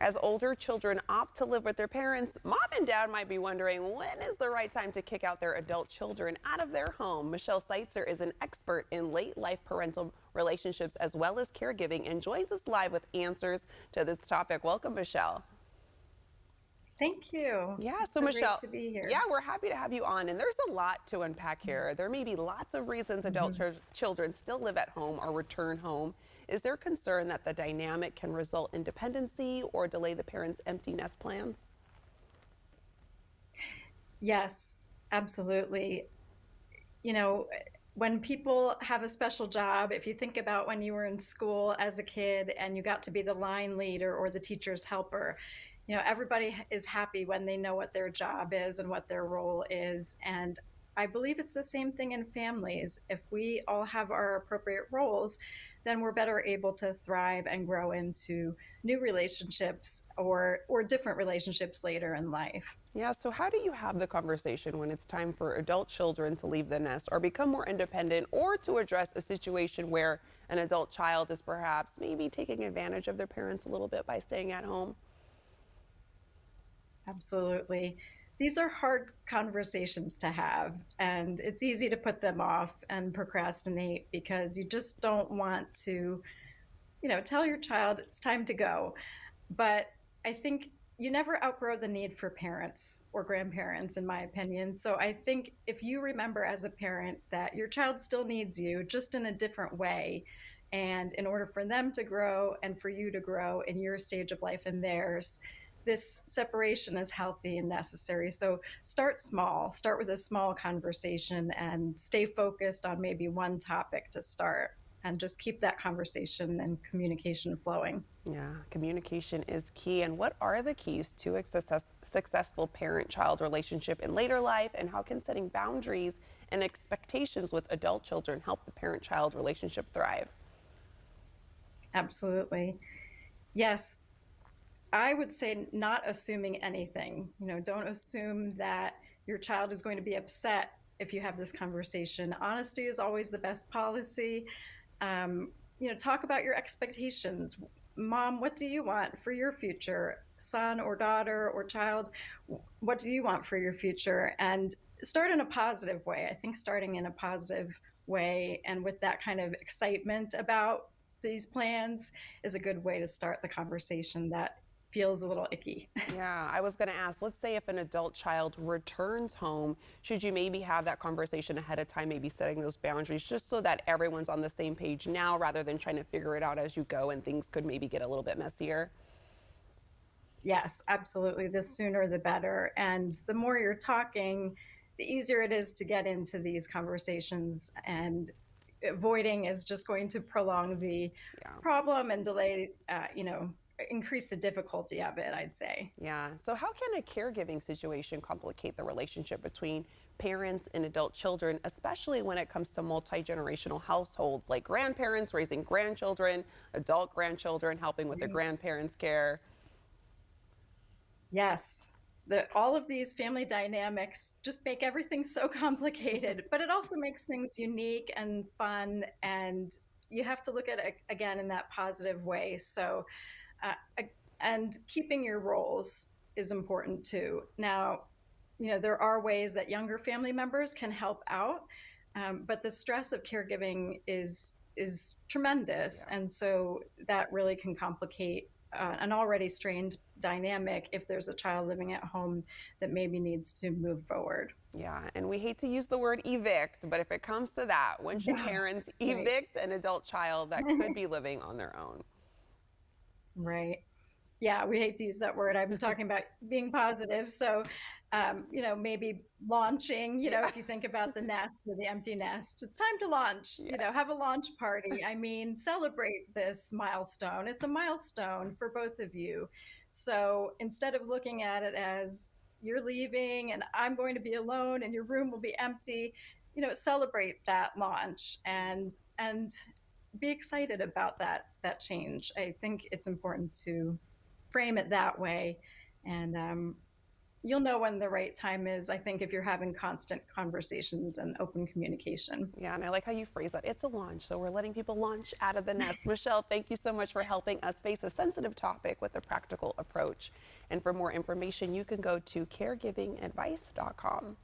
As older children opt to live with their parents, mom and dad might be wondering when is the right time to kick out their adult children out of their home. Michelle Seitzer is an expert in late life parental relationships as well as caregiving and joins us live with answers to this topic. Welcome, Michelle. Thank you. Yeah, It's so so great Michelle, to be yeah, here. we're happy to have you on. And there's a lot to unpack here. There may be lots of reasons adult Mhm. children still live at home or return home. Is there concern that the dynamic can result in dependency or delay the parents' empty nest plans? Yes, absolutely. You know, when people have a special job, if you think about when you were in school as a kid and you got to be the line leader or the teacher's helper, everybody is happy when they know what their job is and what their role is. And I believe it's the same thing in families. If we all have our appropriate roles, then we're better able to thrive and grow into new relationships or different relationships later in life. Yeah, so how do you have the conversation when it's time for adult children to leave the nest or become more independent or to address a situation where an adult child is perhaps maybe taking advantage of their parents a little bit by staying at home? Absolutely. These are hard conversations to have, and it's easy to put them off and procrastinate because you just don't want to, tell your child it's time to go. But I think you never outgrow the need for parents or grandparents, in my opinion. So I think if you remember as a parent that your child still needs you, just in a different way, and in order for them to grow and for you to grow in your stage of life and theirs, this separation is healthy and necessary. So start small, start with a small conversation and stay focused on maybe one topic to start and just keep that conversation and communication flowing. Yeah, communication is key. And what are the keys to a successful parent child relationship in later life? And how can setting boundaries and expectations with adult children help the parent child relationship thrive? Absolutely. Yes, I would say not assuming anything. Don't assume that your child is going to be upset if you have this conversation. Honesty is always the best policy. Talk about your expectations. Mom, what do you want for your future? Son or daughter or child, what do you want for your future? And start in a positive way. I think starting in a positive way and with that kind of excitement about these plans is a good way to start the conversation that feels a little icky. Yeah, I was going to ask, let's say if an adult child returns home, should you maybe have that conversation ahead of time, maybe setting those boundaries just so that everyone's on the same page now rather than trying to figure it out as you go and things could maybe get a little bit messier? Yes, absolutely. The sooner the better. And the more you're talking, the easier it is to get into these conversations. And avoiding is just going to prolong the Yeah. problem and delay, increase the difficulty of it, I'd say. Yeah. So, how can a caregiving situation complicate the relationship between parents and adult children, especially when it comes to multi generational households like grandparents raising grandchildren, adult grandchildren helping with their Right. grandparents' care? Yes. All of these family dynamics just make everything so complicated, but it also makes things unique and fun. And you have to look at it again in that positive way. So, and keeping your roles is important too. Now, there are ways that younger family members can help out, but the stress of caregiving is tremendous, Yeah. and so that really can complicate an already strained dynamic if there's a child living at home that maybe needs to move forward. Yeah, and we hate to use the word evict, but if it comes to that, when should Yeah, parents right. evict an adult child that could be living on their own? Right. Yeah, we hate to use that word. I'm talking about being positive. So, maybe launching, Yeah. if you think about the nest or the empty nest, it's time to launch, Yeah. have a launch party. I mean, celebrate this milestone. It's a milestone for both of you. So instead of looking at it as you're leaving and I'm going to be alone and your room will be empty, celebrate that launch and be excited about that change. I think it's important to frame it that way and you'll know when the right time is, I think, if you're having constant conversations and open communication. Yeah, and I like how you phrase that. It's a launch, so we're letting people launch out of the nest. Michelle, thank you so much for helping us face a sensitive topic with a practical approach. And for more information, you can go to caregivingadvice.com.